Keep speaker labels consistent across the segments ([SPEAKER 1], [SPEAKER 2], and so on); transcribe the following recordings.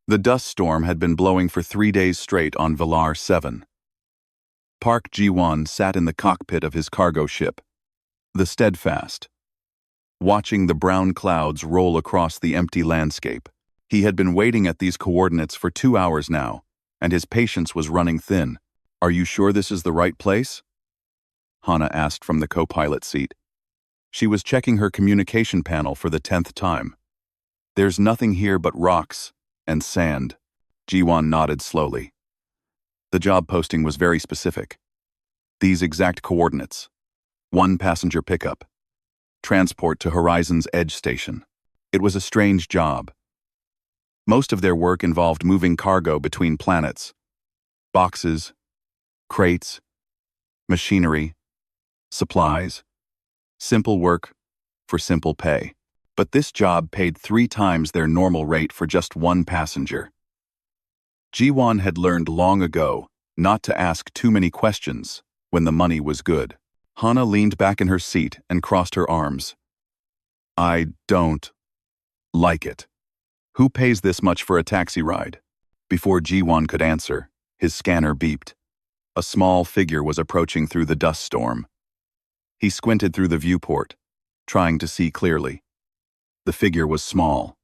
[SPEAKER 1] The dust storm had been blowing for 3 days straight on Valar 7. Park Ji-won sat in the cockpit of his cargo ship, the Steadfast, watching the brown clouds roll across the empty landscape. He had been waiting at these coordinates for 2 hours now, and his patience was running thin. "Are you sure this is the right place?" Hana asked from the co-pilot seat. She was checking her communication panel for the 10th time. "There's nothing here but rocks and sand." Ji-won nodded slowly. The job posting was very specific. These exact coordinates: 1 passenger pickup, transport to Horizon's Edge station. It was a strange job. Most of their work involved moving cargo between planets. Boxes, crates, machinery, supplies. Simple work for simple pay. But this job paid 3 times their normal rate for just 1 passenger. Ji-won had learned long ago not to ask too many questions when the money was good. Hana leaned back in her seat and crossed her arms. "I don't like it. Who pays this much for a taxi ride?" Before Ji-won could answer, his scanner beeped. A small figure was approaching through the dust storm. He squinted through the viewport, trying to see clearly. The figure was small,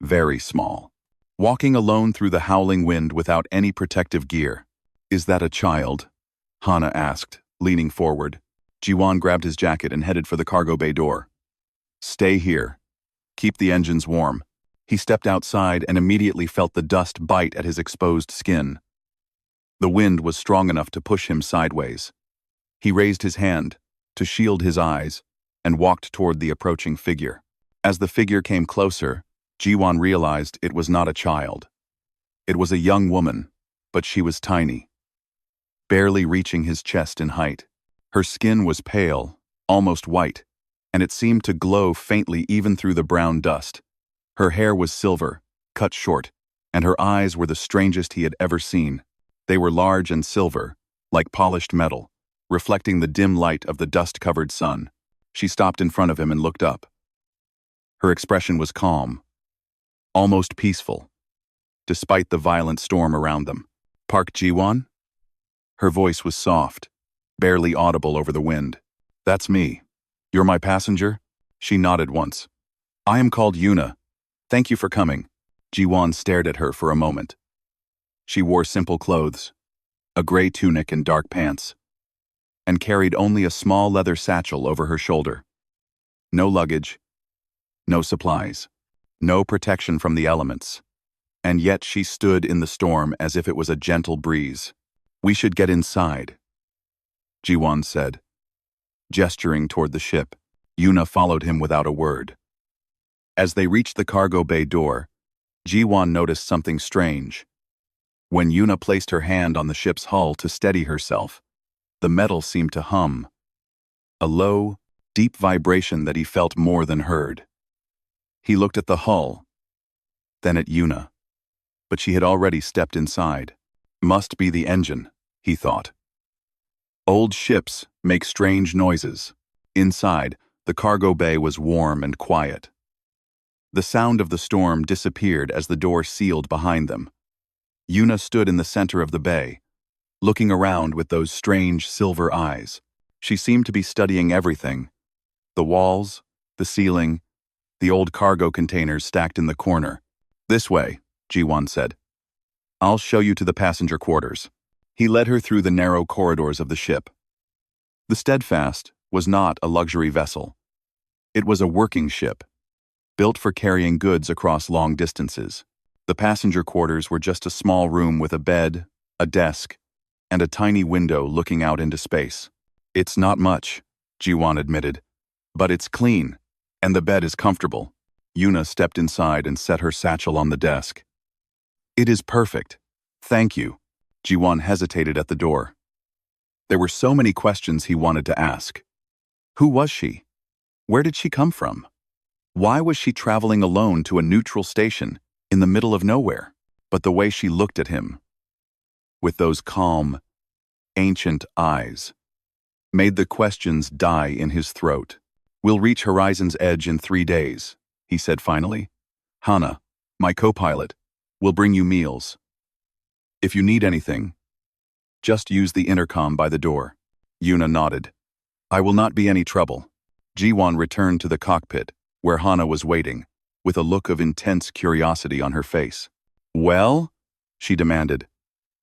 [SPEAKER 1] very small, walking alone through the howling wind without any protective gear. "Is that a child?" Hana asked, leaning forward. Ji-won grabbed his jacket and headed for the cargo bay door. "Stay here. Keep the engines warm." He stepped outside and immediately felt the dust bite at his exposed skin. The wind was strong enough to push him sideways. He raised his hand to shield his eyes and walked toward the approaching figure. As the figure came closer, Ji-won realized it was not a child. It was a young woman, but she was tiny, barely reaching his chest in height. Her skin was pale, almost white, and it seemed to glow faintly even through the brown dust. Her hair was silver, cut short, and her eyes were the strangest he had ever seen. They were large and silver, like polished metal, reflecting the dim light of the dust-covered sun. She stopped in front of him and looked up. Her expression was calm, almost peaceful, despite the violent storm around them. "Park Ji-won?" Her voice was soft, barely audible over the wind. "That's me. You're my passenger?" She nodded once. "I am called Yuna. Thank you for coming." Ji-won stared at her for a moment. She wore simple clothes, a gray tunic and dark pants, and carried only a small leather satchel over her shoulder. No luggage, no supplies, no protection from the elements. And yet she stood in the storm as if it was a gentle breeze. "We should get inside," Ji-won said, gesturing toward the ship. Yuna followed him without a word. As they reached the cargo bay door, Ji-won noticed something strange. When Yuna placed her hand on the ship's hull to steady herself, the metal seemed to hum, a low, deep vibration that he felt more than heard. He looked at the hull, then at Yuna, but she had already stepped inside. "Must be the engine," he thought. Old ships make strange noises. Inside, the cargo bay was warm and quiet. The sound of the storm disappeared as the door sealed behind them. Yuna stood in the center of the bay, looking around with those strange silver eyes. She seemed to be studying everything: the walls, the ceiling, the old cargo containers stacked in the corner. "This way," Ji-won said. "I'll show you to the passenger quarters." He led her through the narrow corridors of the ship. The Steadfast was not a luxury vessel. It was a working ship, built for carrying goods across long distances. The passenger quarters were just a small room with a bed, a desk, and a tiny window looking out into space. "It's not much," Ji-won admitted, "but it's clean, and the bed is comfortable." Yuna stepped inside and set her satchel on the desk. "It is perfect. Thank you." Ji-won hesitated at the door. There were so many questions he wanted to ask. Who was she? Where did she come from? Why was she traveling alone to a neutral station in the middle of nowhere? But the way she looked at him, with those calm, ancient eyes, made the questions die in his throat. "We'll reach Horizon's Edge in 3 days," he said finally. "Hana, my co-pilot, We'll bring you meals. If you need anything, just use the intercom by the door. Yuna nodded. I will not be any trouble. Ji-won returned to the cockpit, where Hana was waiting, with a look of intense curiosity on her face. Well? She demanded.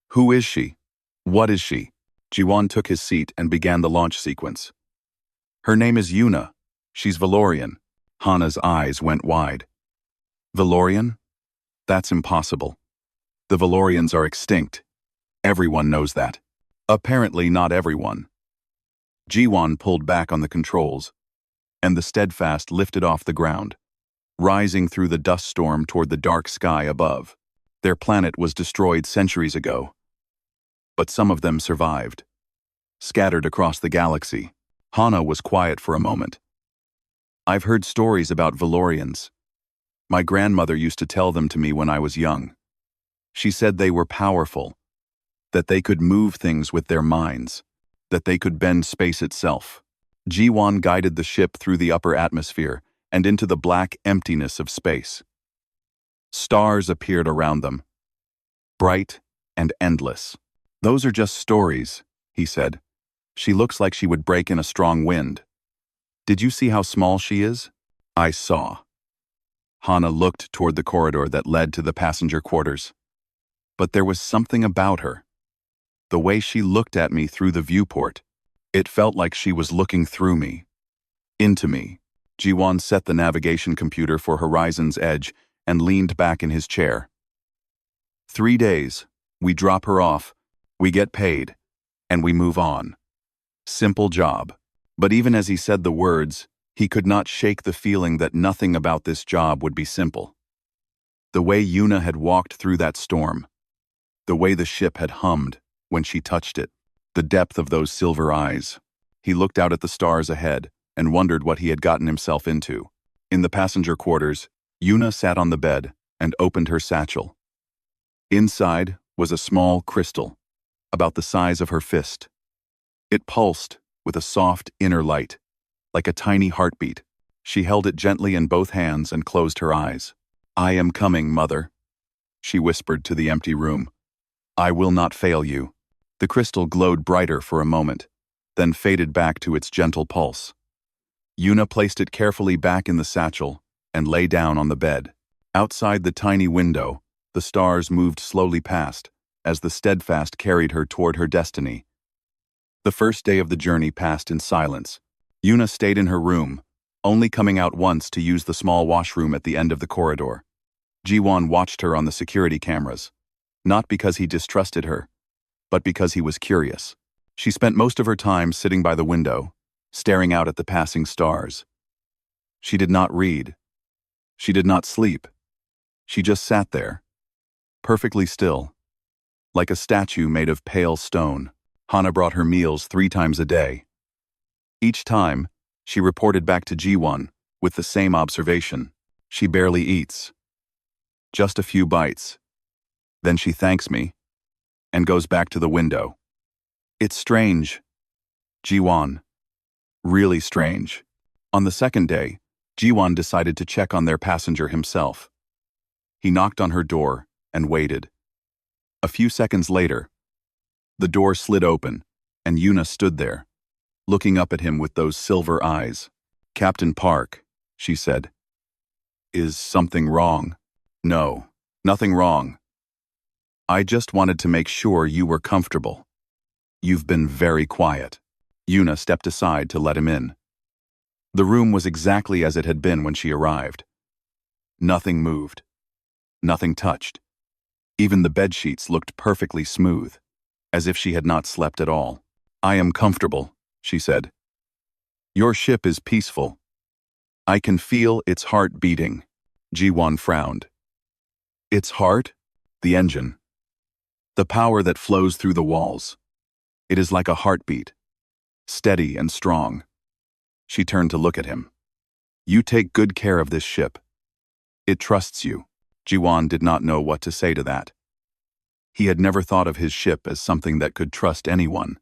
[SPEAKER 1] Who is she? What is she? Ji-won took his seat and began the launch sequence. Her name is Yuna. She's Valorian. Hana's eyes went wide. Valorian? That's impossible. The Valorians are extinct. Everyone knows that. Apparently not everyone. Ji-won pulled back on the controls, and the Steadfast lifted off the ground, rising through the dust storm toward the dark sky above. Their planet was destroyed centuries ago, but some of them survived. Scattered across the galaxy, Hana was quiet for a moment. I've heard stories about Valorians. My grandmother used to tell them to me when I was young. She said they were powerful, that they could move things with their minds, that they could bend space itself. Ji-won guided the ship through the upper atmosphere and into the black emptiness of space. Stars appeared around them, bright and endless. Those are just stories, he said. She looks like she would break in a strong wind. Did you see how small she is? I saw. Hana looked toward the corridor that led to the passenger quarters. But there was something about her. The way she looked at me through the viewport, it felt like she was looking through me, into me. Ji-won set the navigation computer for Horizon's Edge and leaned back in his chair. 3 days, we drop her off, we get paid, and we move on. Simple job. But even as he said the words, he could not shake the feeling that nothing about this job would be simple. The way Yuna had walked through that storm, the way the ship had hummed when she touched it, the depth of those silver eyes. He looked out at the stars ahead and wondered what he had gotten himself into. In the passenger quarters, Yuna sat on the bed and opened her satchel. Inside was a small crystal, about the size of her fist. It pulsed with a soft inner light, like a tiny heartbeat. She held it gently in both hands and closed her eyes. I am coming, Mother, she whispered to the empty room. I will not fail you. The crystal glowed brighter for a moment, then faded back to its gentle pulse. Yuna placed it carefully back in the satchel and lay down on the bed. Outside the tiny window, the stars moved slowly past as the Steadfast carried her toward her destiny. The first day of the journey passed in silence. Yuna stayed in her room, only coming out once to use the small washroom at the end of the corridor. Ji-won watched her on the security cameras, not because he distrusted her, but because he was curious. She spent most of her time sitting by the window, staring out at the passing stars. She did not read. She did not sleep. She just sat there, perfectly still, like a statue made of pale stone. Hana brought her meals 3 times a day. Each time, she reported back to Ji-won with the same observation. She barely eats. Just a few bites. Then she thanks me and goes back to the window. It's strange. Ji-won. Really strange. On the second day, Ji-won decided to check on their passenger himself. He knocked on her door and waited. A few seconds later, the door slid open, and Yuna stood there, looking up at him with those silver eyes. Captain Park, she said. Is something wrong? No, nothing wrong. I just wanted to make sure you were comfortable. You've been very quiet. Yuna stepped aside to let him in. The room was exactly as it had been when she arrived. Nothing moved. Nothing touched. Even the bedsheets looked perfectly smooth, as if she had not slept at all. I am comfortable, she said. Your ship is peaceful. I can feel its heart beating. Ji-won frowned. Its heart? The engine. The power that flows through the walls. It is like a heartbeat, steady and strong. She turned to look at him. You take good care of this ship. It trusts you. Ji-won did not know what to say to that. He had never thought of his ship as something that could trust anyone.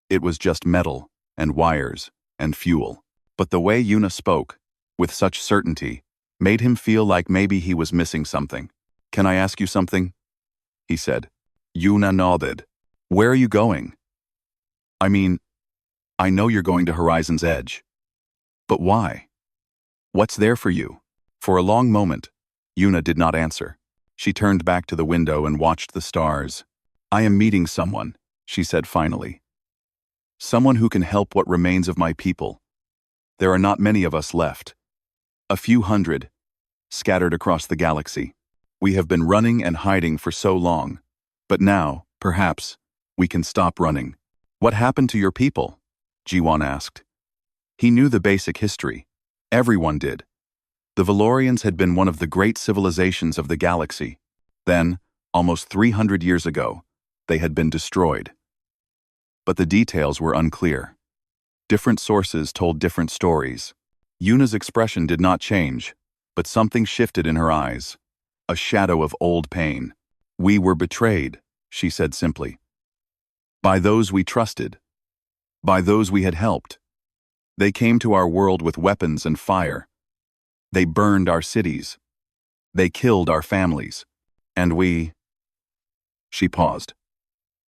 [SPEAKER 1] It was just metal and wires and fuel. But the way Yuna spoke, with such certainty, made him feel like maybe he was missing something. Can I ask you something? He said. Yuna nodded. Where are you going? I mean, I know you're going to Horizon's Edge. But why? What's there for you? For a long moment, Yuna did not answer. She turned back to the window and watched the stars. I am meeting someone, she said finally. Someone who can help what remains of my people. There are not many of us left. A few hundred, scattered across the galaxy. We have been running and hiding for so long. But now, perhaps, we can stop running. What happened to your people? Jiwan asked. He knew the basic history. Everyone did. The Valorians had been one of the great civilizations of the galaxy. Then, almost 300 years ago, they had been destroyed. But the details were unclear. Different sources told different stories. Yuna's expression did not change, but something shifted in her eyes. A shadow of old pain. We were betrayed, she said simply. By those we trusted. By those we had helped. They came to our world with weapons and fire. They burned our cities. They killed our families. And we... She paused.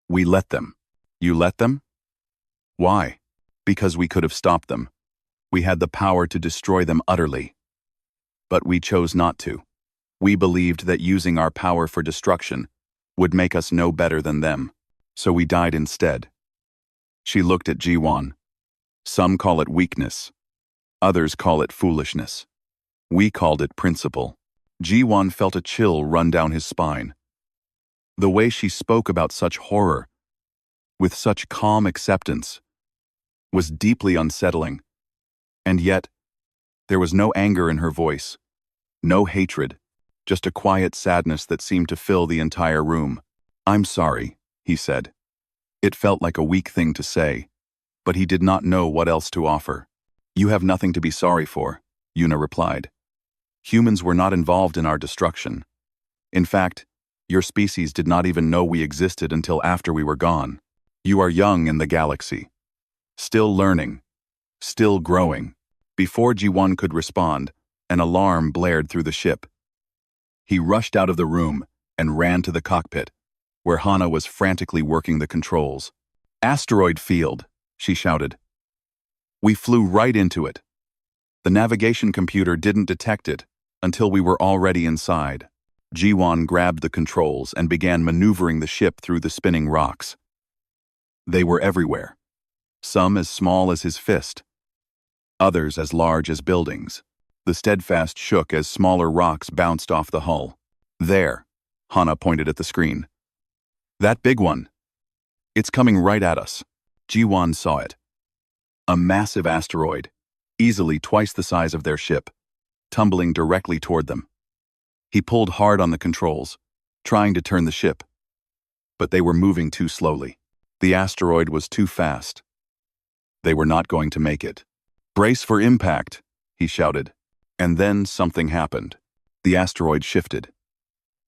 [SPEAKER 1] We let them. You let them? Why? Because we could have stopped them. We had the power to destroy them utterly. But we chose not to. We believed that using our power for destruction would make us no better than them. So we died instead. She looked at Jiwan. Some call it weakness. Others call it foolishness. We called it principle. Jiwan felt a chill run down his spine. The way she spoke about such horror, with such calm acceptance, was deeply unsettling. And yet, there was no anger in her voice, no hatred, just a quiet sadness that seemed to fill the entire room. I'm sorry, he said. It felt like a weak thing to say, but he did not know what else to offer. You have nothing to be sorry for, Yuna replied. Humans were not involved in our destruction. In fact, your species did not even know we existed until after we were gone. You are young in the galaxy. Still learning. Still growing. Before Ji-1 could respond, an alarm blared through the ship. He rushed out of the room and ran to the cockpit, where Hana was frantically working the controls. Asteroid field, she shouted. We flew right into it. The navigation computer didn't detect it until we were already inside. Ji-1 grabbed the controls and began maneuvering the ship through the spinning rocks. They were everywhere, some as small as his fist, others as large as buildings. The Steadfast shook as smaller rocks bounced off the hull. There, Hana pointed at the screen. That big one. It's coming right at us. Ji-1 saw it. A massive asteroid, easily twice the size of their ship, tumbling directly toward them. He pulled hard on the controls, trying to turn the ship. But they were moving too slowly. The asteroid was too fast. They were not going to make it. Brace for impact, he shouted. And then something happened. The asteroid shifted.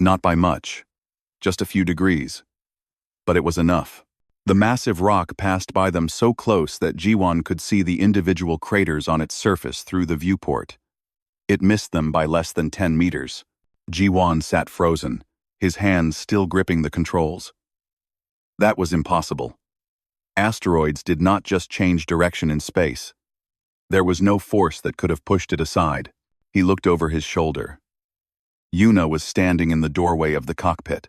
[SPEAKER 1] Not by much, just a few degrees. But it was enough. The massive rock passed by them so close that Ji-1 could see the individual craters on its surface through the viewport. It missed them by less than 10 meters. Ji-1 sat frozen, his hands still gripping the controls. That was impossible. Asteroids did not just change direction in space. There was no force that could have pushed it aside. He looked over his shoulder. Yuna was standing in the doorway of the cockpit.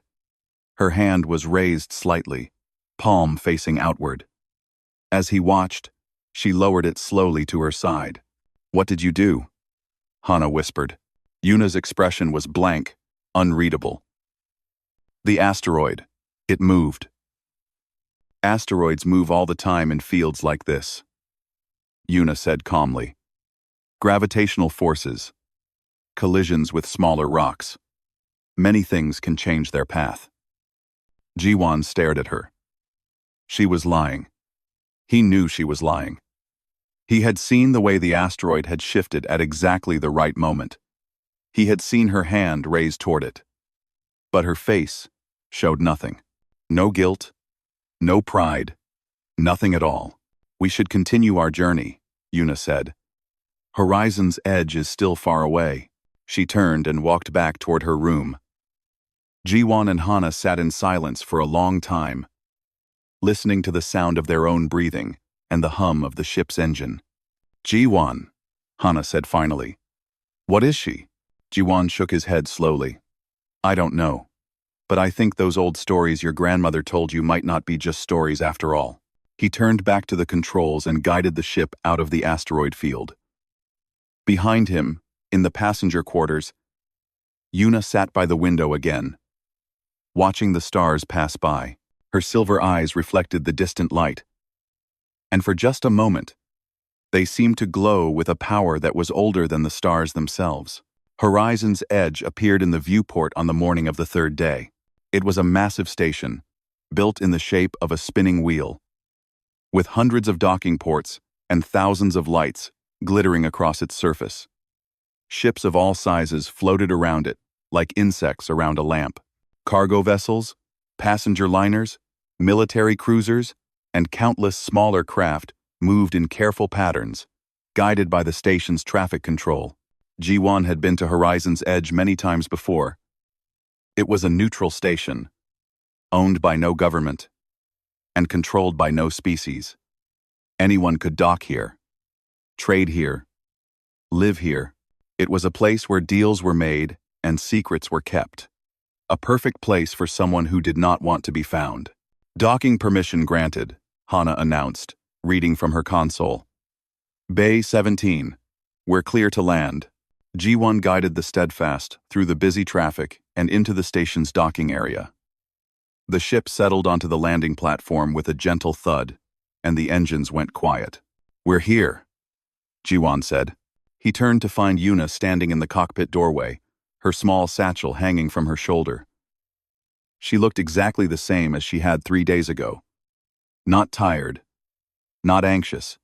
[SPEAKER 1] Her hand was raised slightly, palm facing outward. As he watched, she lowered it slowly to her side. What did you do? Hana whispered. Yuna's expression was blank, unreadable. The asteroid. It moved. Asteroids move all the time in fields like this, Yuna said calmly. Gravitational forces. Collisions with smaller rocks. Many things can change their path. Ji-1 stared at her. She was lying. He knew she was lying. He had seen the way the asteroid had shifted at exactly the right moment. He had seen her hand raised toward it. But her face showed nothing. No guilt, no pride, nothing at all. We should continue our journey, Yuna said. Horizon's edge is still far away. She turned and walked back toward her room. Jiwon and Hana sat in silence for a long time, listening to the sound of their own breathing and the hum of the ship's engine. Jiwon, Hana said finally. What is she? Jiwon shook his head slowly. I don't know. But I think those old stories your grandmother told you might not be just stories after all. He turned back to the controls and guided the ship out of the asteroid field. Behind him, in the passenger quarters, Yuna sat by the window again, watching the stars pass by. Her silver eyes reflected the distant light. And for just a moment, they seemed to glow with a power that was older than the stars themselves. Horizon's Edge appeared in the viewport on the morning of the third day. It was a massive station, built in the shape of a spinning wheel, with hundreds of docking ports and thousands of lights glittering across its surface. Ships of all sizes floated around it, like insects around a lamp. Cargo vessels, passenger liners, military cruisers, and countless smaller craft moved in careful patterns, guided by the station's traffic control. Jiwon had been to Horizon's Edge many times before. It was a neutral station, owned by no government, and controlled by no species. Anyone could dock here, trade here, live here. It was a place where deals were made and secrets were kept. A perfect place for someone who did not want to be found. Docking permission granted, Hana announced, reading from her console. Bay 17. We're clear to land. G1 guided the Steadfast through the busy traffic and into the station's docking area. The ship settled onto the landing platform with a gentle thud, and the engines went quiet. We're here, Jiwon said. He turned to find Yuna standing in the cockpit doorway, her small satchel hanging from her shoulder. She looked exactly the same as she had 3 days ago. Not tired, not anxious,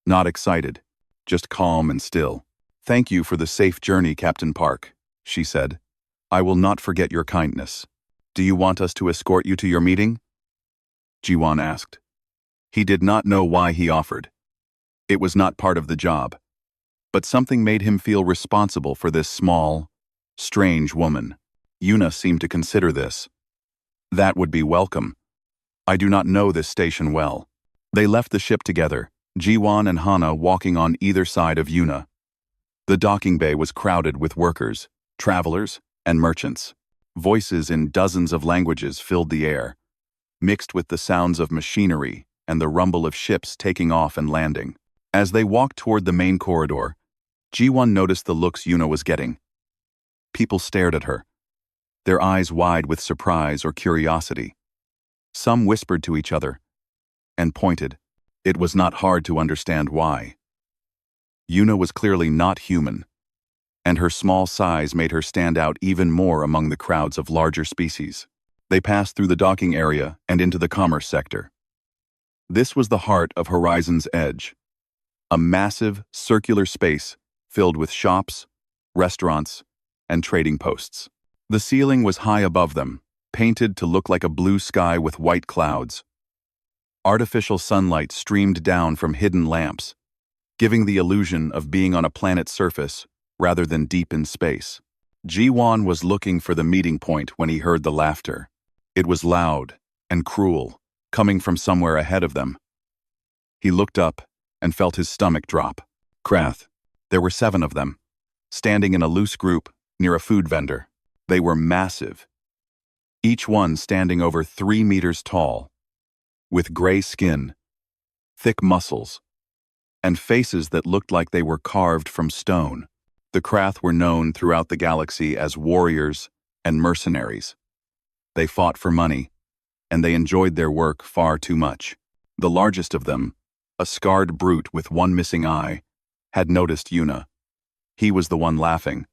[SPEAKER 1] not excited, just calm and still. Thank you for the safe journey, Captain Park, she said. I will not forget your kindness. Do you want us to escort you to your meeting? Jiwon asked. He did not know why he offered. It was not part of the job, but something made him feel responsible for this small, strange woman. Yuna seemed to consider this. That would be welcome. I do not know this station well. They left the ship together, Jiwon and Hana walking on either side of Yuna. The docking bay was crowded with workers, travelers, and merchants. Voices in dozens of languages filled the air, mixed with the sounds of machinery and the rumble of ships taking off and landing. As they walked toward the main corridor, Jiwon noticed the looks Yuna was getting. People stared at her, their eyes wide with surprise or curiosity. Some whispered to each other and pointed. It was not hard to understand why. Yuna was clearly not human, and her small size made her stand out even more among the crowds of larger species. They passed through the docking area and into the commerce sector. This was the heart of Horizon's Edge, a massive, circular space filled with shops, restaurants, and trading posts. The ceiling was high above them, painted to look like a blue sky with white clouds. Artificial sunlight streamed down from hidden lamps, giving the illusion of being on a planet's surface rather than deep in space. Jiwon was looking for the meeting point when he heard the laughter. It was loud and cruel, coming from somewhere ahead of them. He looked up and felt his stomach drop. Krath. There were 7 of them, standing in a loose group near a food vendor. They were massive, each one standing over 3 meters tall, with gray skin, thick muscles, and faces that looked like they were carved from stone. The Krath were known throughout the galaxy as warriors and mercenaries. They fought for money, and they enjoyed their work far too much. The largest of them, a scarred brute with one missing eye, had noticed Yuna. He was the one laughing,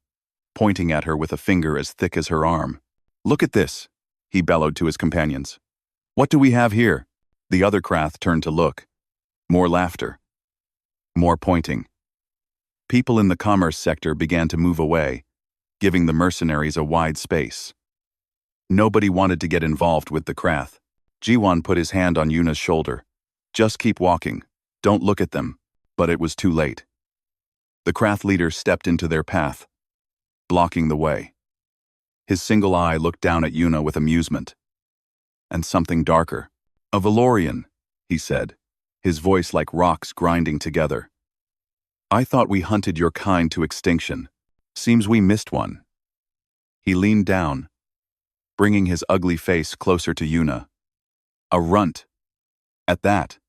[SPEAKER 1] pointing at her with a finger as thick as her arm. Look at this, he bellowed to his companions. What do we have here? The other Krath turned to look. More laughter. More pointing. People in the commerce sector began to move away, giving the mercenaries a wide space. Nobody wanted to get involved with the Krath. Jiwon put his hand on Yuna's shoulder. Just keep walking. Don't look at them. But it was too late. The Krath leader stepped into their path, blocking the way. His single eye looked down at Yuna with amusement. And something darker. A Valorian, he said, his voice like rocks grinding together. I thought we hunted your kind to extinction. Seems we missed one. He leaned down, bringing his ugly face closer to Yuna. A runt. At that.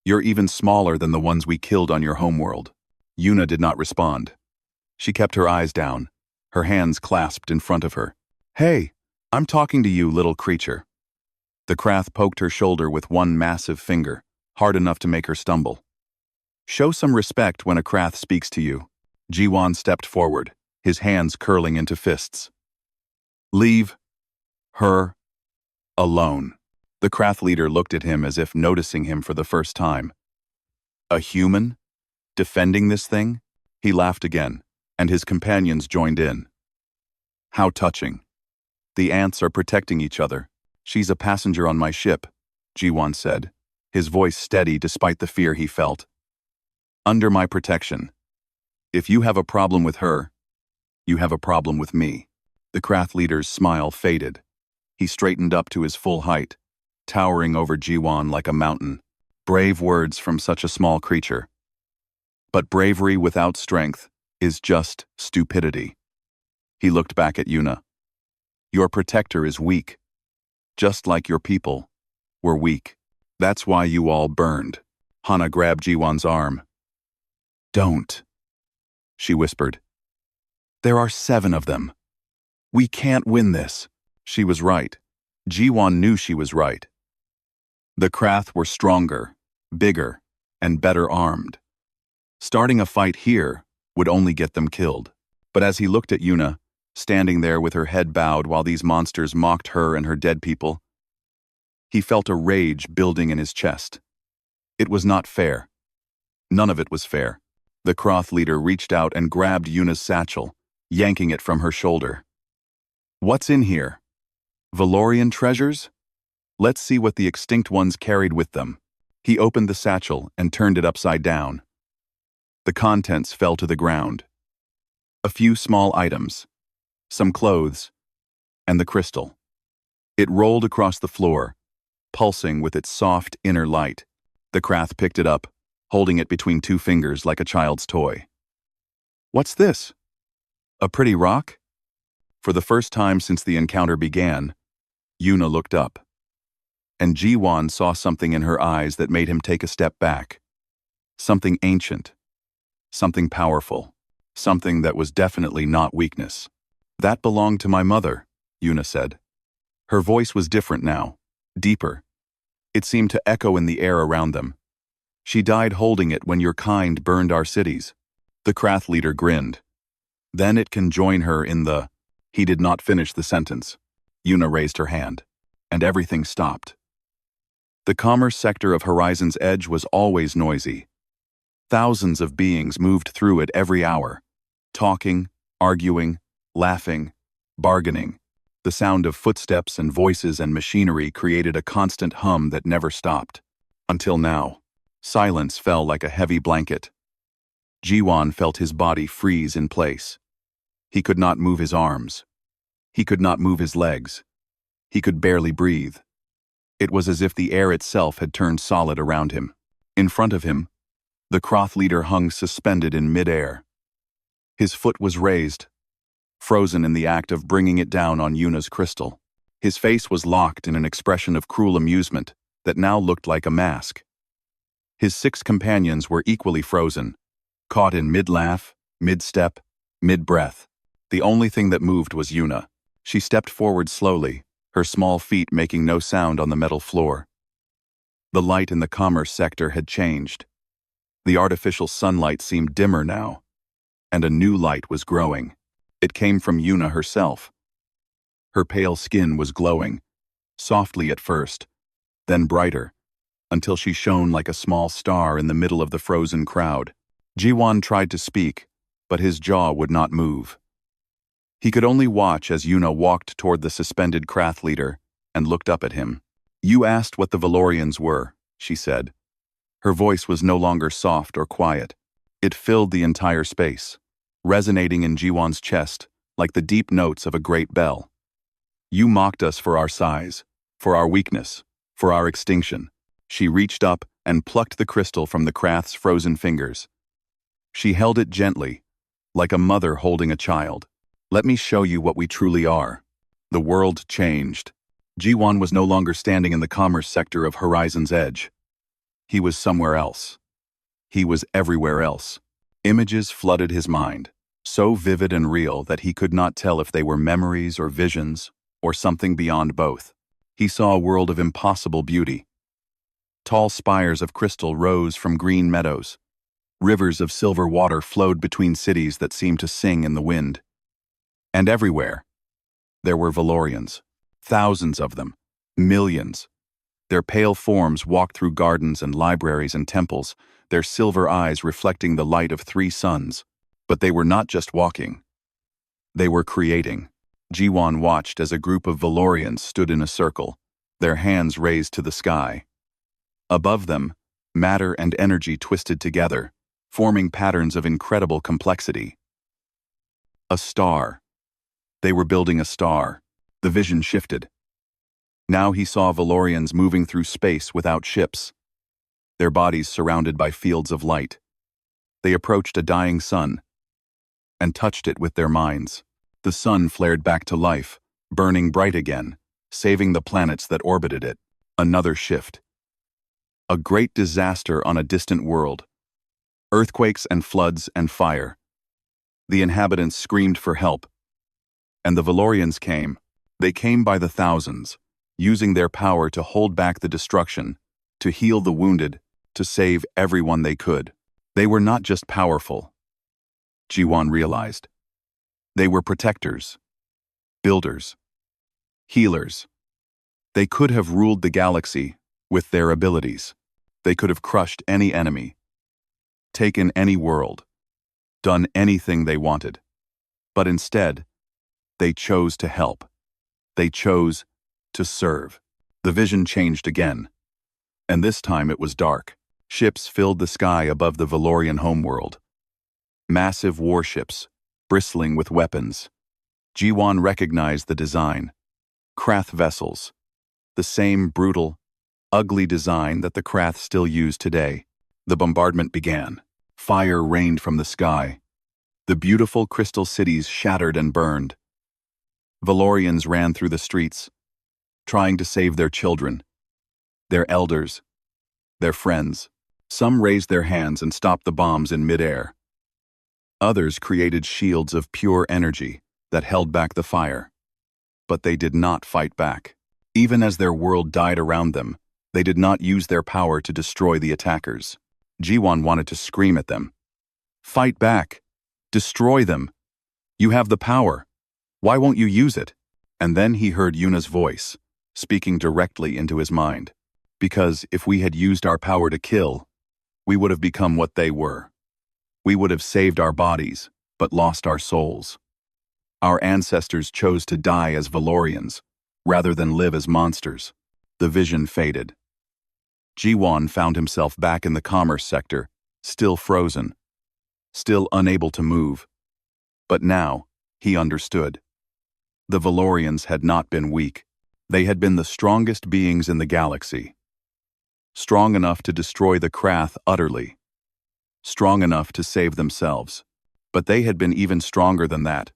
[SPEAKER 1] You're even smaller than the ones we killed on your homeworld. Yuna did not respond. She kept her eyes down, her hands clasped in front of her. Hey, I'm talking to you, little creature. The Krath poked her shoulder with one massive finger, hard enough to make her stumble. Show some respect when a Krath speaks to you. Jiwan stepped forward, his hands curling into fists. Leave her alone. The Krath leader looked at him as if noticing him for the first time. A human? Defending this thing? He laughed again, and his companions joined in. How touching. The ants are protecting each other. She's a passenger on my ship, Jiwan said, his voice steady despite the fear he felt. Under my protection. If you have a problem with her, you have a problem with me. The Krath leader's smile faded. He straightened up to his full height, towering over Jiwan like a mountain. Brave words from such a small creature. But bravery without strength is just stupidity. He looked back at Yuna. Your protector is weak. Just like your people were weak. That's why you all burned. Hana grabbed Jiwan's arm. Don't, she whispered. There are 7 of them. We can't win this. She was right. Jiwan knew she was right. The Krath were stronger, bigger, and better armed. Starting a fight here would only get them killed. But as he looked at Yuna, standing there with her head bowed while these monsters mocked her and her dead people, he felt a rage building in his chest. It was not fair. None of it was fair. The Krath leader reached out and grabbed Yuna's satchel, yanking it from her shoulder. What's in here? Valorian treasures? Let's see what the extinct ones carried with them. He opened the satchel and turned it upside down. The contents fell to the ground. A few small items, some clothes, and the crystal. It rolled across the floor, pulsing with its soft inner light. The Krath picked it up, holding it between 2 fingers like a child's toy. What's this? A pretty rock? For the first time since the encounter began, Yuna looked up. And Jiwan saw something in her eyes that made him take a step back. Something ancient. Something powerful. Something that was definitely not weakness. That belonged to my mother, Yuna said. Her voice was different now, deeper. It seemed to echo in the air around them. She died holding it when your kind burned our cities. The Krath leader grinned. Then it can join her in the... He did not finish the sentence. Yuna raised her hand, and everything stopped. The commerce sector of Horizon's Edge was always noisy. Thousands of beings moved through it every hour, talking, arguing, laughing, bargaining. The sound of footsteps and voices and machinery created a constant hum that never stopped. Until now, silence fell like a heavy blanket. Jiwan felt his body freeze in place. He could not move his arms. He could not move his legs. He could barely breathe. It was as if the air itself had turned solid around him. In front of him, the Krath leader hung suspended in midair. His foot was raised, frozen in the act of bringing it down on Yuna's crystal. His face was locked in an expression of cruel amusement that now looked like a mask. His 6 companions were equally frozen, caught in mid-laugh, mid-step, mid-breath. The only thing that moved was Yuna. She stepped forward slowly, her small feet making no sound on the metal floor. The light in the commerce sector had changed. The artificial sunlight seemed dimmer now, and a new light was growing. It came from Yuna herself. Her pale skin was glowing, softly at first, then brighter, until she shone like a small star in the middle of the frozen crowd. Jiwan tried to speak, but his jaw would not move. He could only watch as Yuna walked toward the suspended Krath leader and looked up at him. You asked what the Valorians were, she said. Her voice was no longer soft or quiet. It filled the entire space, resonating in Jiwan's chest like the deep notes of a great bell. You mocked us for our size, for our weakness, for our extinction. She reached up and plucked the crystal from the Krath's frozen fingers. She held it gently, like a mother holding a child. Let me show you what we truly are. The world changed. Ji-won was no longer standing in the commerce sector of Horizon's Edge. He was somewhere else. He was everywhere else. Images flooded his mind, so vivid and real that he could not tell if they were memories or visions, or something beyond both. He saw a world of impossible beauty. Tall spires of crystal rose from green meadows. Rivers of silver water flowed between cities that seemed to sing in the wind. And everywhere, there were Valorians. Thousands of them. Millions. Their pale forms walked through gardens and libraries and temples, their silver eyes reflecting the light of 3 suns. But they were not just walking. They were creating. Ji-won watched as a group of Valorians stood in a circle, their hands raised to the sky. Above them, matter and energy twisted together, forming patterns of incredible complexity. A star. They were building a star. The vision shifted. Now he saw Valorians moving through space without ships, their bodies surrounded by fields of light. They approached a dying sun and touched it with their minds. The sun flared back to life, burning bright again, saving the planets that orbited it. Another shift. A great disaster on a distant world. Earthquakes and floods and fire. The inhabitants screamed for help. And the Valorians came. They came by the thousands, using their power to hold back the destruction, to heal the wounded, to save everyone they could. They were not just powerful, Ji-won realized. They were protectors, builders, healers. They could have ruled the galaxy with their abilities. They could have crushed any enemy, taken any world, done anything they wanted. But instead, they chose to help. They chose to serve. The vision changed again, and this time it was dark. Ships filled the sky above the Valorian homeworld. Massive warships, bristling with weapons. Ji-won recognized the design. Krath vessels. The same brutal, ugly design that the Krath still use today. The bombardment began. Fire rained from the sky. The beautiful crystal cities shattered and burned. Valorians ran through the streets, trying to save their children, their elders, their friends. Some raised their hands and stopped the bombs in midair. Others created shields of pure energy that held back the fire. But they did not fight back. Even as their world died around them, they did not use their power to destroy the attackers. Ji-won wanted to scream at them. Fight back! Destroy them! You have the power! Why won't you use it? And then he heard Yuna's voice, speaking directly into his mind. Because if we had used our power to kill, we would have become what they were. We would have saved our bodies, but lost our souls. Our ancestors chose to die as Valorians, rather than live as monsters. The vision faded. Ji-won found himself back in the commerce sector, still frozen, still unable to move. But now, he understood. The Valorians had not been weak. They had been the strongest beings in the galaxy. Strong enough to destroy the Krath utterly. Strong enough to save themselves. But they had been even stronger than that.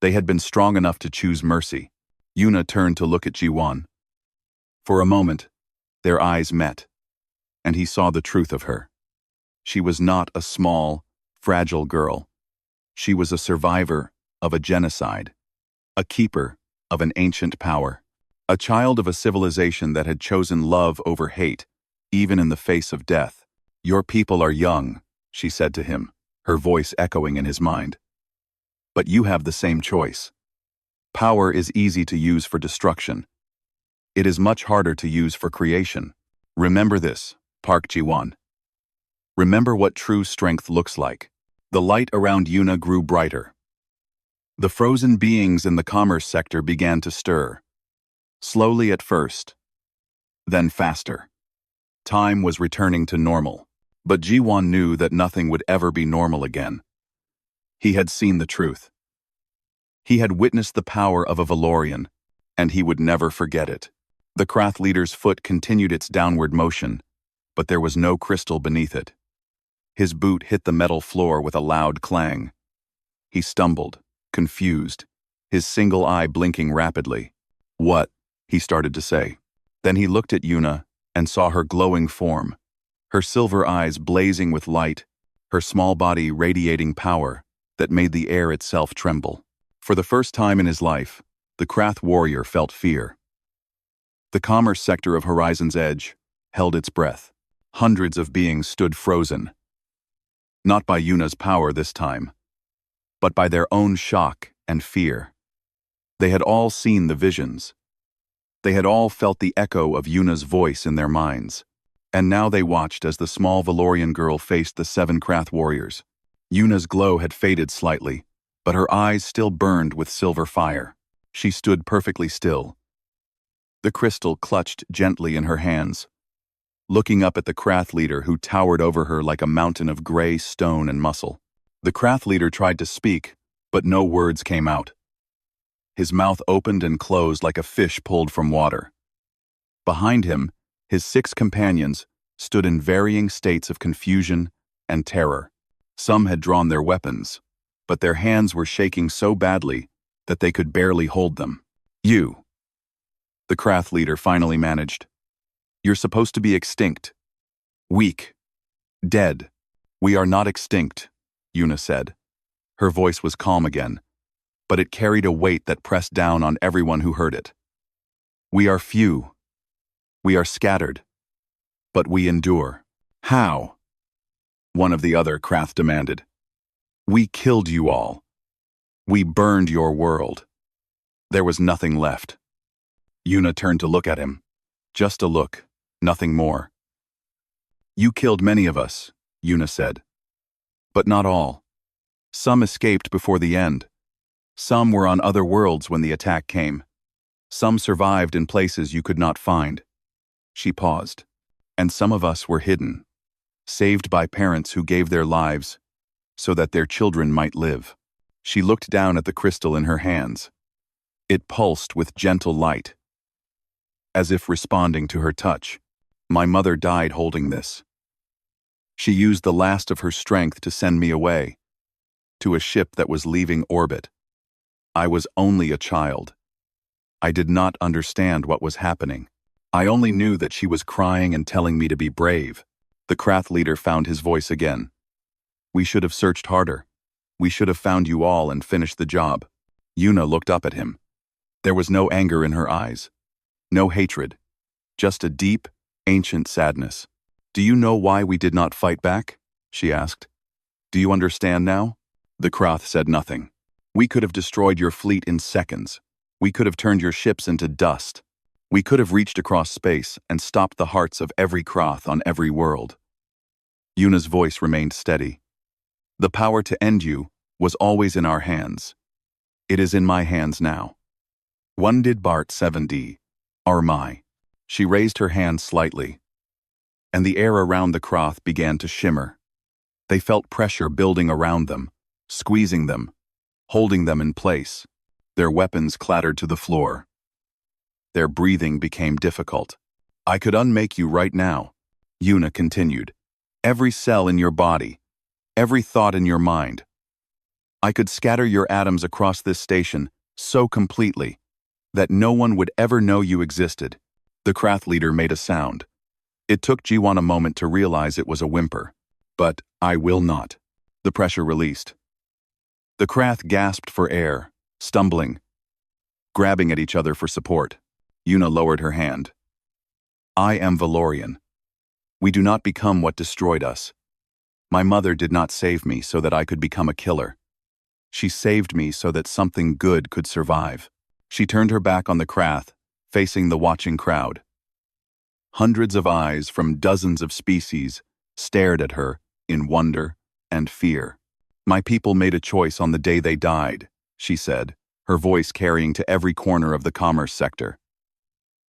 [SPEAKER 1] They had been strong enough to choose mercy. Yuna turned to look at Ji-won. For a moment, their eyes met, and he saw the truth of her. She was not a small, fragile girl. She was a survivor of a genocide, a keeper of an ancient power, a child of a civilization that had chosen love over hate, even in the face of death. Your people are young, she said to him, her voice echoing in his mind. But you have the same choice. Power is easy to use for destruction. It is much harder to use for creation. Remember this, Park Ji-won. Remember what true strength looks like. The light around Yuna grew brighter. The frozen beings in the commerce sector began to stir. Slowly at first, then faster. Time was returning to normal, but Ji-won knew that nothing would ever be normal again. He had seen the truth. He had witnessed the power of a Valorian, and he would never forget it. The Krath leader's foot continued its downward motion, but there was no crystal beneath it. His boot hit the metal floor with a loud clang. He stumbled, confused, his single eye blinking rapidly. "What?" he started to say. Then he looked at Yuna and saw her glowing form, her silver eyes blazing with light, her small body radiating power that made the air itself tremble. For the first time in his life, the Krath warrior felt fear. The commerce sector of Horizon's Edge held its breath. Hundreds of beings stood frozen. Not by Yuna's power this time, but by their own shock and fear. They had all seen the visions. They had all felt the echo of Yuna's voice in their minds. And now they watched as the small Valorian girl faced the 7 Krath warriors. Yuna's glow had faded slightly, but her eyes still burned with silver fire. She stood perfectly still, the crystal clutched gently in her hands, looking up at the Krath leader who towered over her like a mountain of gray stone and muscle. The Krath leader tried to speak, but no words came out. His mouth opened and closed like a fish pulled from water. Behind him, his 6 companions stood in varying states of confusion and terror. Some had drawn their weapons, but their hands were shaking so badly that they could barely hold them. "You," the Krath leader finally managed. "You're supposed to be extinct. Weak. Dead." "We are not extinct," Yuna said. Her voice was calm again, but it carried a weight that pressed down on everyone who heard it. "We are few. We are scattered. But we endure." "How?" one of the other Krath demanded. "We killed you all. We burned your world. There was nothing left." Yuna turned to look at him. Just a look, nothing more. "You killed many of us," Yuna said. "But not all. Some escaped before the end. Some were on other worlds when the attack came. Some survived in places you could not find." She paused. "And some of us were hidden, saved by parents who gave their lives so that their children might live." She looked down at the crystal in her hands. It pulsed with gentle light, as if responding to her touch. "My mother died holding this. She used the last of her strength to send me away, to a ship that was leaving orbit. I was only a child. I did not understand what was happening. I only knew that she was crying and telling me to be brave." The Krath leader found his voice again. "We should have searched harder. We should have found you all and finished the job." Yuna looked up at him. There was no anger in her eyes, no hatred, just a deep, ancient sadness. "Do you know why we did not fight back?" she asked. "Do you understand now?" The Krath said nothing. "We could have destroyed your fleet in seconds. We could have turned your ships into dust. We could have reached across space and stopped the hearts of every Krath on every world." Yuna's voice remained steady. "The power to end you was always in our hands. It is in my hands now. One did Bart 7D, Armai." She raised her hand slightly, and the air around the Krath began to shimmer. They felt pressure building around them, squeezing them, holding them in place. Their weapons clattered to the floor. Their breathing became difficult. "I could unmake you right now," Yuna continued. "Every cell in your body, every thought in your mind. I could scatter your atoms across this station so completely that no one would ever know you existed." The Krath leader made a sound. It took Jiwan a moment to realize it was a whimper. "But I will not." The pressure released. The Krath gasped for air, stumbling, grabbing at each other for support. Yuna lowered her hand. "I am Valorian. We do not become what destroyed us. My mother did not save me so that I could become a killer. She saved me so that something good could survive." She turned her back on the Krath, facing the watching crowd. Hundreds of eyes from dozens of species stared at her in wonder and fear. "My people made a choice on the day they died," she said, her voice carrying to every corner of the commerce sector.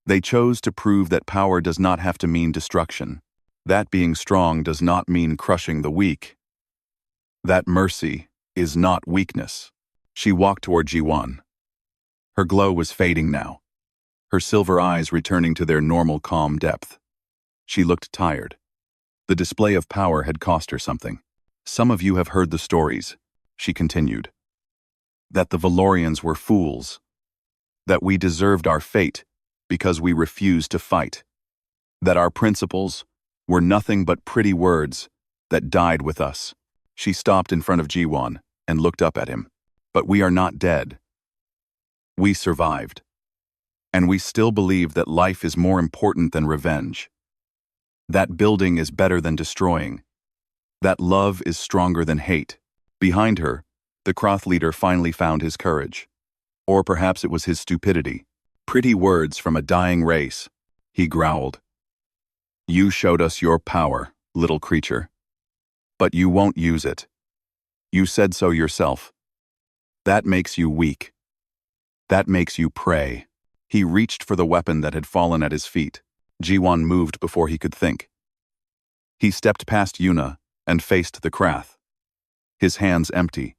[SPEAKER 1] "They chose to prove that power does not have to mean destruction. That being strong does not mean crushing the weak. That mercy is not weakness." She walked toward G1. Her glow was fading now, her silver eyes returning to their normal calm depth. She looked tired. The display of power had cost her something. Some of you have heard the stories, she continued. That the Valorians were fools. That we deserved our fate because we refused to fight. That our principles were nothing but pretty words that died with us. She stopped in front of G1 and looked up at him. But we are not dead. We survived. And we still believe that life is more important than revenge. That building is better than destroying. That love is stronger than hate. Behind her, the Kroth leader finally found his courage. Or perhaps it was his stupidity. Pretty words from a dying race, he growled. You showed us your power, little creature. But you won't use it. You said so yourself. That makes you weak. That makes you prey. He reached for the weapon that had fallen at his feet. G1 moved before he could think. He stepped past Yuna and faced the Krath. His hands empty.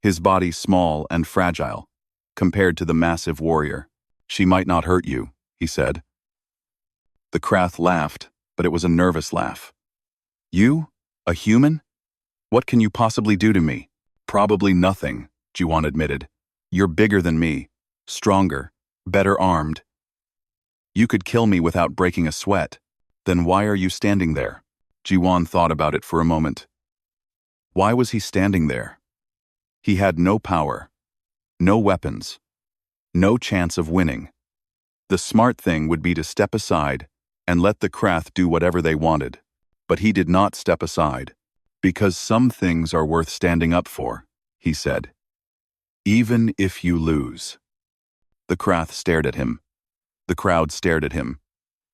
[SPEAKER 1] His body small and fragile, compared to the massive warrior. She might not hurt you, he said. The Krath laughed, but it was a nervous laugh. You? A human? What can you possibly do to me? Probably nothing, G1 admitted. You're bigger than me, stronger, better armed. You could kill me without breaking a sweat. Then why are you standing there? G1 thought about it for a moment. Why was he standing there? He had no power, no weapons, no chance of winning. The smart thing would be to step aside and let the Krath do whatever they wanted. But he did not step aside. Because some things are worth standing up for, he said. Even if you lose. The Krath stared at him. The crowd stared at him.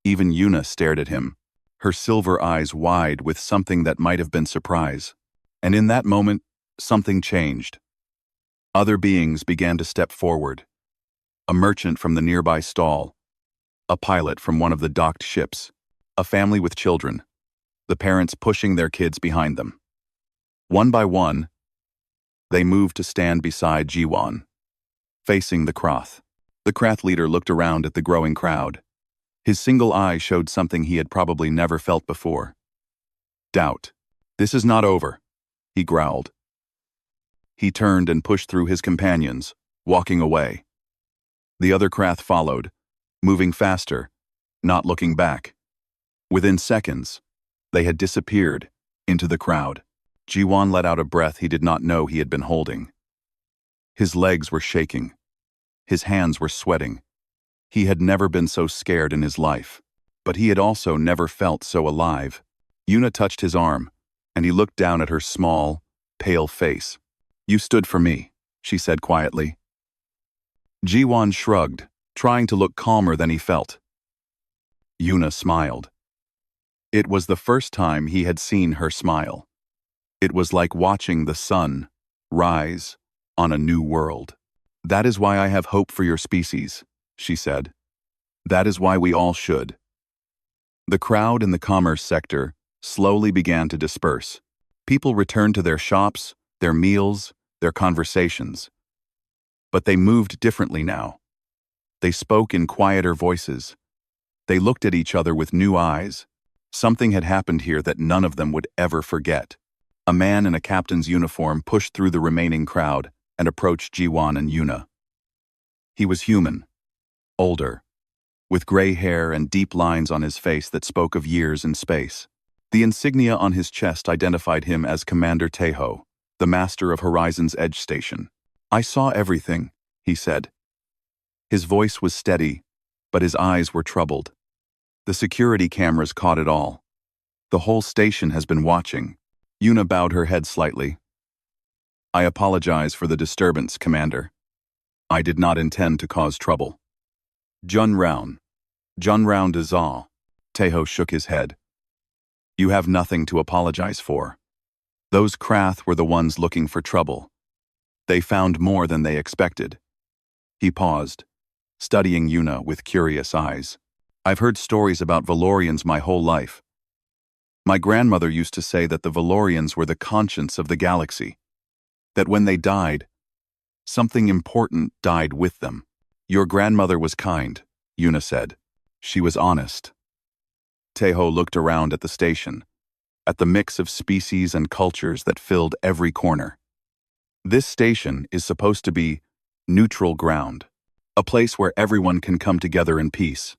[SPEAKER 1] Even Yuna stared at him, her silver eyes wide with something that might have been surprise. And in that moment, something changed. Other beings began to step forward. A merchant from the nearby stall. A pilot from one of the docked ships. A family with children. The parents pushing their kids behind them. One by one, they moved to stand beside G1, facing the Kroth. The Krath leader looked around at the growing crowd. His single eye showed something he had probably never felt before. Doubt. This is not over, he growled. He turned and pushed through his companions, walking away. The other Krath followed, moving faster, not looking back. Within seconds, they had disappeared into the crowd. G1 let out a breath he did not know he had been holding. His legs were shaking. His hands were sweating. He had never been so scared in his life, but he had also never felt so alive. Yuna touched his arm, and he looked down at her small, pale face. You stood for me, she said quietly. G1 shrugged, trying to look calmer than he felt. Yuna smiled. It was the first time he had seen her smile. It was like watching the sun rise on a new world. That is why I have hope for your species, she said. That is why we all should. The crowd in the commerce sector slowly began to disperse. People returned to their shops, their meals, their conversations. But they moved differently now. They spoke in quieter voices. They looked at each other with new eyes. Something had happened here that none of them would ever forget. A man in a captain's uniform pushed through the remaining crowd and approached G1 and Yuna. He was human, older, with gray hair and deep lines on his face that spoke of years in space. The insignia on his chest identified him as Commander Tejo, the master of Horizon's Edge Station. I saw everything, he said. His voice was steady, but his eyes were troubled. The security cameras caught it all. The whole station has been watching. Yuna bowed her head slightly. I apologize for the disturbance, Commander. I did not intend to cause trouble. Junraun Dazal. Tejo shook his head. You have nothing to apologize for. Those Krath were the ones looking for trouble. They found more than they expected. He paused, studying Yuna with curious eyes. I've heard stories about Valorians my whole life. My grandmother used to say that the Valorians were the conscience of the galaxy. That when they died, Something important died with them. Your grandmother was kind, Yuna said. She was honest. Teho looked around at the station, at the mix of species and cultures that filled every corner. This station is supposed to be neutral ground, a place where everyone can come together in peace.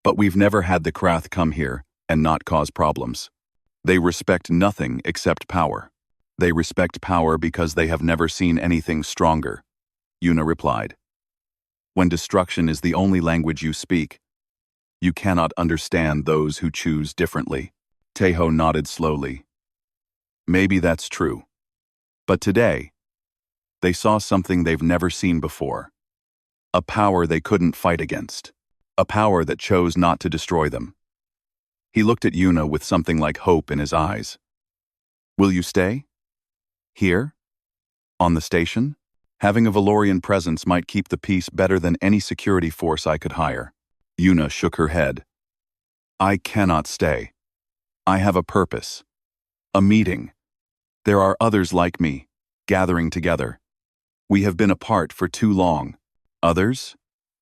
[SPEAKER 1] But we've never had the Krath come here and not cause problems. They respect nothing except power. They respect power because they have never seen anything stronger, Yuna replied. When destruction is the only language you speak, you cannot understand those who choose differently. Teho nodded slowly. Maybe that's true. But today, they saw something they've never seen before. A power they couldn't fight against. A power that chose not to destroy them. He looked at Yuna with something like hope in his eyes. Will you stay? Here? On the station? Having a Valorian presence might keep the peace better than any security force I could hire. Yuna shook her head. I cannot stay. I have a purpose. A meeting. There are others like me, gathering together. We have been apart for too long. Others?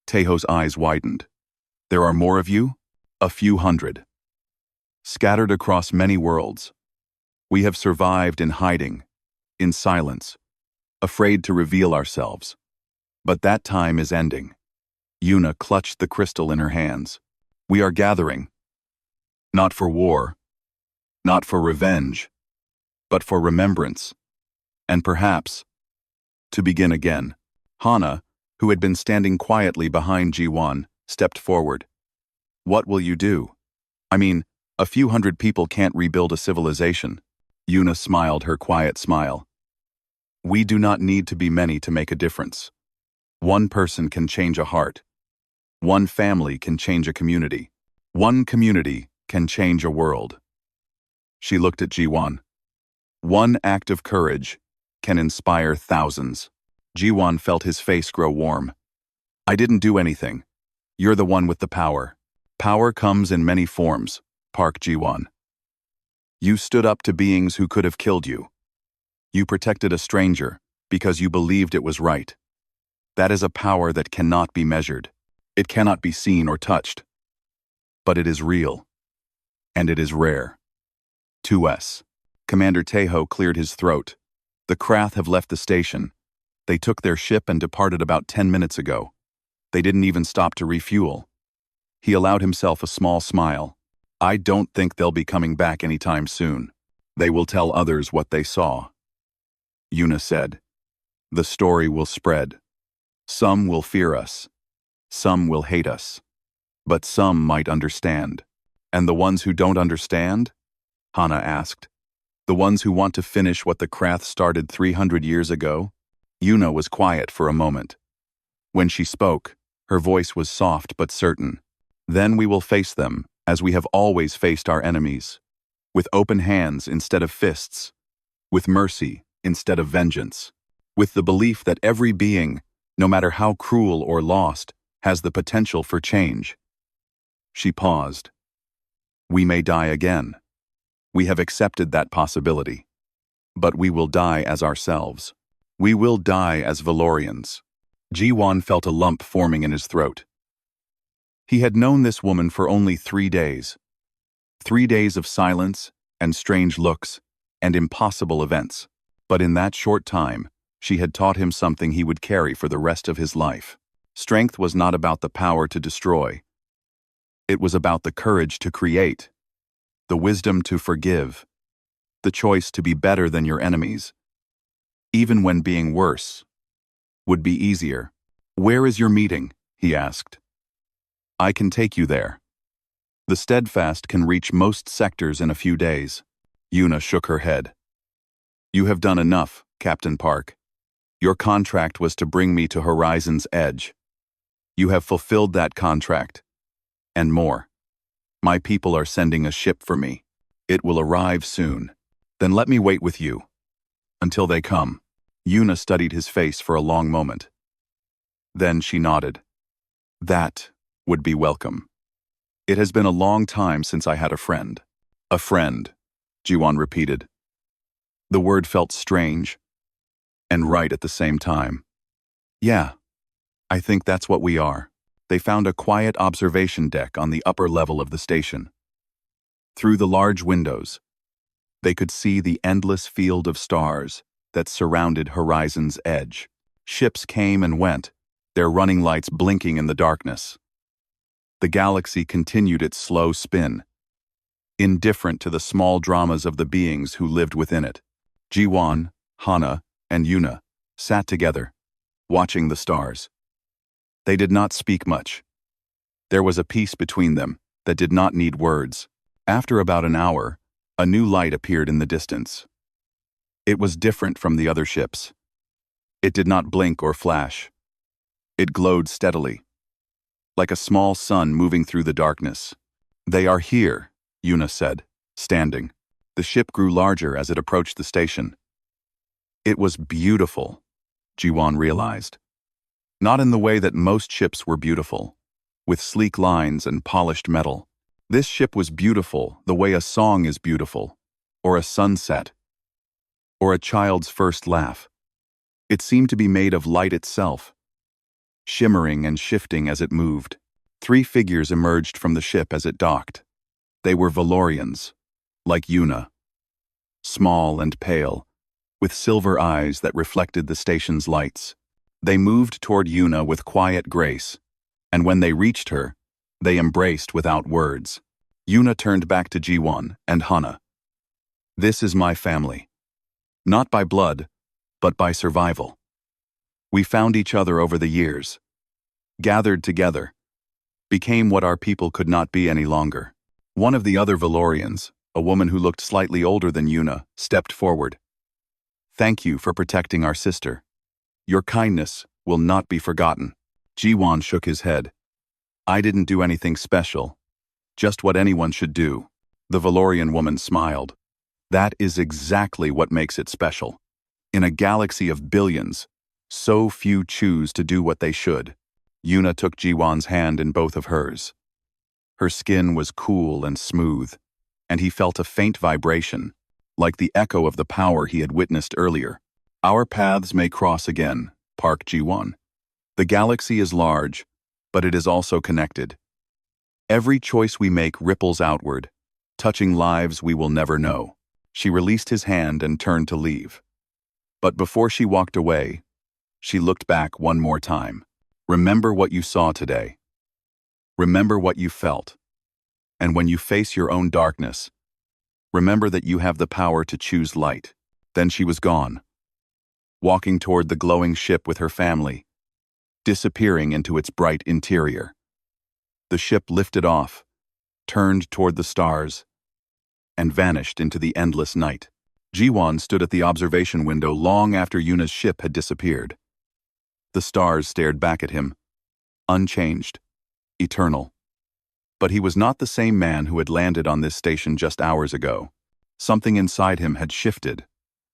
[SPEAKER 1] Teho's eyes widened. There are more of you? A few hundred. Scattered across many worlds. We have survived in hiding, in silence, afraid to reveal ourselves. But that time is ending. Yuna clutched the crystal in her hands. We are gathering. Not for war, not for revenge, but for remembrance. And perhaps, to begin again. Hana, who had been standing quietly behind G1, stepped forward. What will you do? I mean, a few hundred people can't rebuild a civilization. Yuna smiled her quiet smile. We do not need to be many to make a difference. One person can change a heart. One family can change a community. One community can change a world. She looked at G1. One act of courage can inspire thousands. G1 felt his face grow warm. I didn't do anything. You're the one with the power. Power comes in many forms, Park G1. You stood up to beings who could have killed you. You protected a stranger because you believed it was right. That is a power that cannot be measured. It cannot be seen or touched. But it is real. And it is rare. 2S. Commander Teho cleared his throat. The Krath have left the station. They took their ship and departed about 10 minutes ago. They didn't even stop to refuel. He allowed himself a small smile. I don't think they'll be coming back anytime soon. They will tell others what they saw. Yuna said, the story will spread. Some will fear us. Some will hate us. But some might understand. And the ones who don't understand? Hana asked. The ones who want to finish what the Krath started 300 years ago? Yuna was quiet for a moment. When she spoke, her voice was soft but certain. Then we will face them, as we have always faced our enemies. With open hands instead of fists. With mercy instead of vengeance. With the belief that every being, no matter how cruel or lost, has the potential for change. She paused. We may die again. We have accepted that possibility. But we will die as ourselves. We will die as Valorians. G1 felt a lump forming in his throat. He had known this woman for only 3 days. 3 days of silence and strange looks and impossible events. But in that short time, she had taught him something he would carry for the rest of his life. Strength was not about the power to destroy. It was about the courage to create, the wisdom to forgive, the choice to be better than your enemies, even when being worse would be easier. Where is your meeting? He asked. I can take you there. The Steadfast can reach most sectors in a few days. Yuna shook her head. You have done enough, Captain Park. Your contract was to bring me to Horizon's edge. You have fulfilled that contract. And more. My people are sending a ship for me. It will arrive soon. Then let me wait with you. Until they come. Yuna studied his face for a long moment. Then she nodded. That would be welcome. It has been a long time since I had a friend. A friend, Jiwon repeated. The word felt strange and right at the same time. Yeah, I think that's what we are. They found a quiet observation deck on the upper level of the station. Through the large windows, they could see the endless field of stars that surrounded Horizon's edge. Ships came and went, their running lights blinking in the darkness. The galaxy continued its slow spin, indifferent to the small dramas of the beings who lived within it. Jiwan, Hana, and Yuna sat together, watching the stars. They did not speak much. There was a peace between them that did not need words. After about an hour, a new light appeared in the distance. It was different from the other ships. It did not blink or flash. It glowed steadily, like a small sun moving through the darkness. "They are here," Yuna said, standing. The ship grew larger as it approached the station. It was beautiful, Jiwan realized. Not in the way that most ships were beautiful, with sleek lines and polished metal. This ship was beautiful the way a song is beautiful, or a sunset, or a child's first laugh. It seemed to be made of light itself, shimmering and shifting as it moved. 3 figures emerged from the ship as it docked. They were Valorians, like Yuna, small and pale, with silver eyes that reflected the station's lights. They moved toward Yuna with quiet grace, and when they reached her, they embraced without words. Yuna turned back to Jiwan and Hana. "This is my family. Not by blood, but by survival. We found each other over the years, gathered together, became what our people could not be any longer." One of the other Valorians, a woman who looked slightly older than Yuna, stepped forward. "Thank you for protecting our sister. Your kindness will not be forgotten." Jiwan shook his head. "I didn't do anything special, just what anyone should do." The Valorian woman smiled. "That is exactly what makes it special. In a galaxy of billions, so few choose to do what they should." Yuna took Jiwan's hand in both of hers. Her skin was cool and smooth, and he felt a faint vibration, like the echo of the power he had witnessed earlier. "Our paths may cross again, Park Ji-won. The galaxy is large, but it is also connected. Every choice we make ripples outward, touching lives we will never know." She released his hand and turned to leave. But before she walked away, she looked back one more time. "Remember what you saw today. Remember what you felt. And when you face your own darkness, remember that you have the power to choose light." Then she was gone, walking toward the glowing ship with her family, disappearing into its bright interior. The ship lifted off, turned toward the stars, and vanished into the endless night. Jiwan stood at the observation window long after Yuna's ship had disappeared. The stars stared back at him, unchanged, eternal. But he was not the same man who had landed on this station just hours ago. Something inside him had shifted.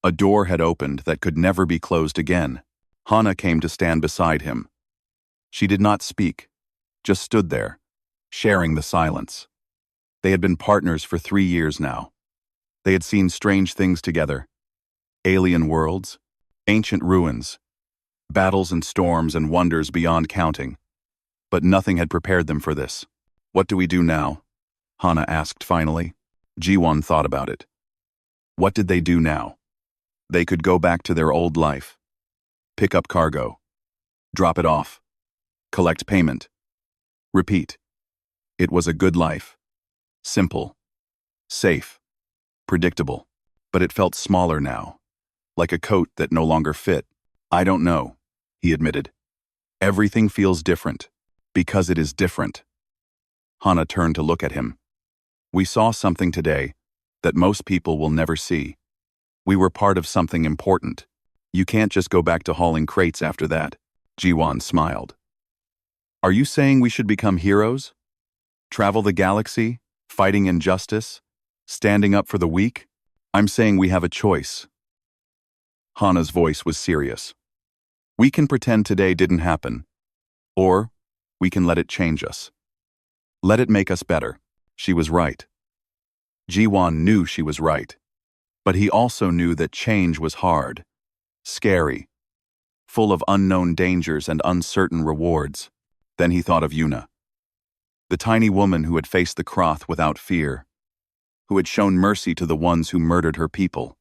[SPEAKER 1] A door had opened that could never be closed again. Hana came to stand beside him. She did not speak, just stood there, sharing the silence. They had been partners for 3 years now. They had seen strange things together. Alien worlds, ancient ruins, battles and storms and wonders beyond counting. But nothing had prepared them for this. "What do we do now?" Hana asked finally. Ji-won thought about it. What did they do now? They could go back to their old life. Pick up cargo. Drop it off. Collect payment. Repeat. It was a good life. Simple. Safe. Predictable. But it felt smaller now, like a coat that no longer fit. "I don't know," he admitted. "Everything feels different, because it is different." Hana turned to look at him. "We saw something today that most people will never see. We were part of something important. You can't just go back to hauling crates after that." Ji-won smiled. "Are you saying we should become heroes? Travel the galaxy, fighting injustice, standing up for the weak? I'm saying we have a choice." Hana's voice was serious. "We can pretend today didn't happen, or we can let it change us. Let it make us better." She was right. Ji-won knew she was right, but he also knew that change was hard, scary, full of unknown dangers and uncertain rewards. Then he thought of Yuna, the tiny woman who had faced the Kroth without fear, who had shown mercy to the ones who murdered her people,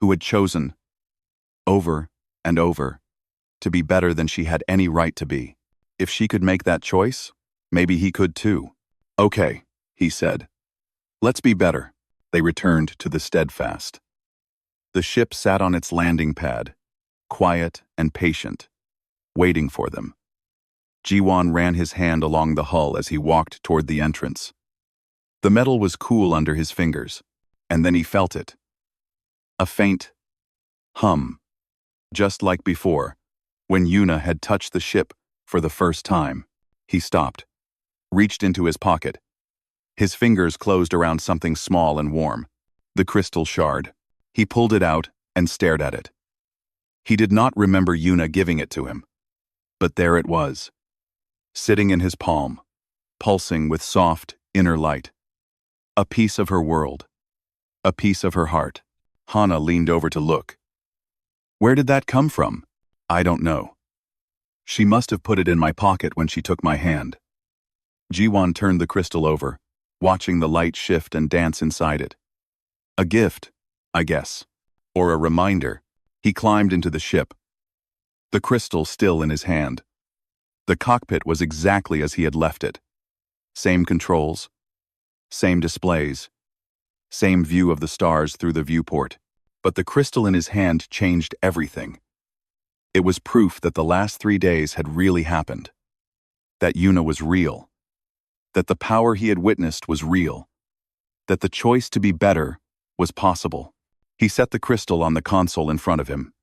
[SPEAKER 1] who had chosen, over and over, to be better than she had any right to be. If she could make that choice, maybe he could too. Okay, he said. Let's be better. They returned to the Steadfast. The ship sat on its landing pad, quiet and patient, waiting for them. Jiwan ran his hand along the hull as he walked toward the entrance. The metal was cool under his fingers, and then he felt it. A faint hum, just like before, when Yuna had touched the ship for the first time. He stopped, reached into his pocket. His fingers closed around something small and warm, the crystal shard. He pulled it out and stared at it. He did not remember Yuna giving it to him, but there it was, sitting in his palm, pulsing with soft, inner light. A piece of her world, a piece of her heart. Hana leaned over to look. Where did that come from? I don't know. She must have put it in my pocket when she took my hand. Jiwan turned the crystal over, watching the light shift and dance inside it. A gift, I guess, or a reminder. He climbed into the ship, the crystal still in his hand. The cockpit was exactly as he had left it. Same controls, same displays, same view of the stars through the viewport. But the crystal in his hand changed everything. It was proof that the last 3 days had really happened. That Yuna was real. That the power he had witnessed was real. That the choice to be better was possible. He set the crystal on the console in front of him.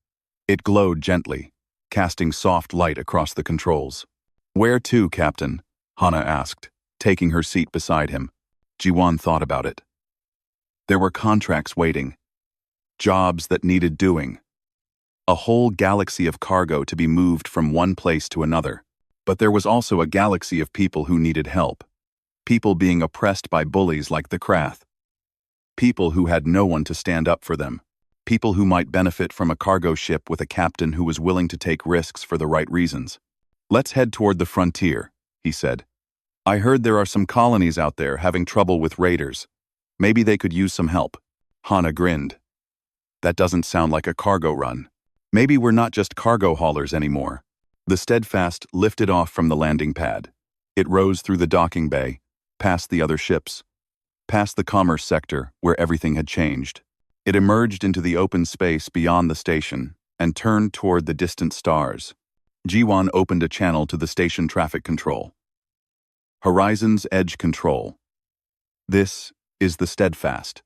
[SPEAKER 1] It glowed gently, casting soft light across the controls. Where to, Captain? Hana asked, taking her seat beside him. Jiwan thought about it. There were contracts waiting. Jobs that needed doing. A whole galaxy of cargo to be moved from one place to another. But there was also a galaxy of people who needed help. People being oppressed by bullies like the Krath. People who had no one to stand up for them. People who might benefit from a cargo ship with a captain who was willing to take risks for the right reasons. Let's head toward the frontier, he said. I heard there are some colonies out there having trouble with raiders. Maybe they could use some help. Hana grinned. That doesn't sound like a cargo run. Maybe we're not just cargo haulers anymore. The Steadfast lifted off from the landing pad. It rose through the docking bay, past the other ships, past the commerce sector where everything had changed. It emerged into the open space beyond the station and turned toward the distant stars. Jiwan opened a channel to the station traffic control. Horizon's Edge Control. This is the Steadfast.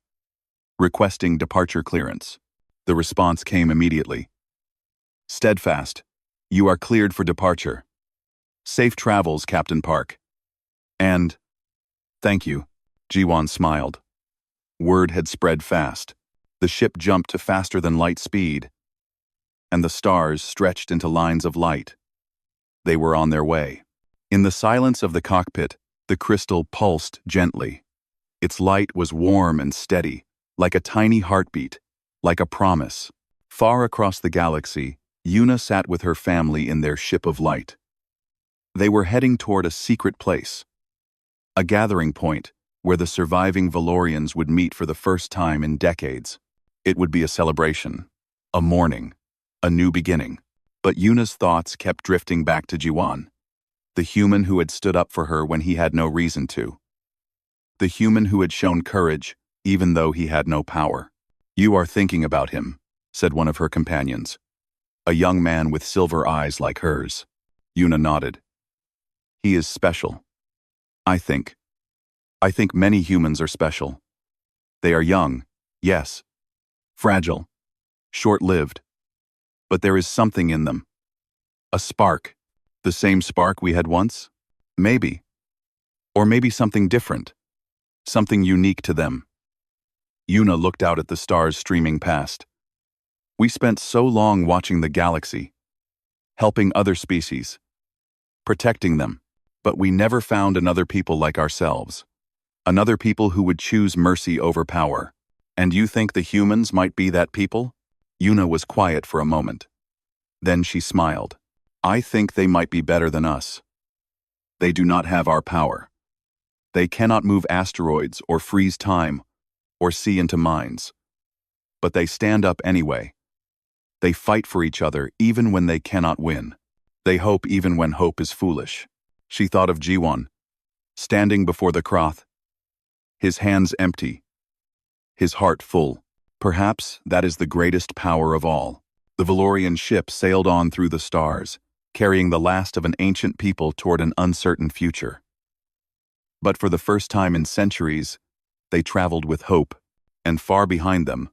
[SPEAKER 1] Requesting departure clearance. The response came immediately. Steadfast, you are cleared for departure. Safe travels, Captain Park. And, thank you, Jiwan smiled. Word had spread fast. The ship jumped to faster than light speed, and the stars stretched into lines of light. They were on their way. In the silence of the cockpit, the crystal pulsed gently. Its light was warm and steady, like a tiny heartbeat, like a promise. Far across the galaxy, Yuna sat with her family in their ship of light. They were heading toward a secret place, a gathering point where the surviving Valorians would meet for the first time in decades. It would be a celebration, a mourning, a new beginning. But Yuna's thoughts kept drifting back to Jiwan, the human who had stood up for her when he had no reason to. The human who had shown courage, even though he had no power. You are thinking about him, said one of her companions. A young man with silver eyes like hers. Yuna nodded. He is special. I think many humans are special. They are young, yes. Fragile. Short-lived. But there is something in them. A spark. The same spark we had once? Maybe. Or maybe something different. Something unique to them. Yuna looked out at the stars streaming past. We spent so long watching the galaxy, helping other species, protecting them, but we never found another people like ourselves. Another people who would choose mercy over power. And you think the humans might be that people? Yuna was quiet for a moment. Then she smiled. I think they might be better than us. They do not have our power. They cannot move asteroids or freeze time or see into minds. But they stand up anyway. They fight for each other even when they cannot win. They hope even when hope is foolish. She thought of Jiwon, standing before the Kroth, his hands empty, his heart full. Perhaps that is the greatest power of all. The Valorian ship sailed on through the stars, carrying the last of an ancient people toward an uncertain future. But for the first time in centuries, they traveled with hope, and far behind them,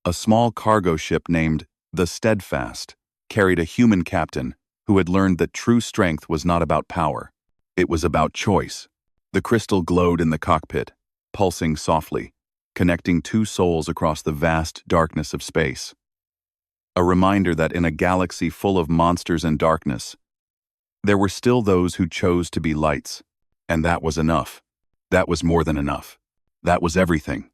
[SPEAKER 1] a small cargo ship named the Steadfast carried a human captain who had learned that true strength was not about power. It was about choice. The crystal glowed in the cockpit, pulsing softly, connecting two souls across the vast darkness of space. A reminder that in a galaxy full of monsters and darkness, there were still those who chose to be lights, and that was enough. That was more than enough. That was everything.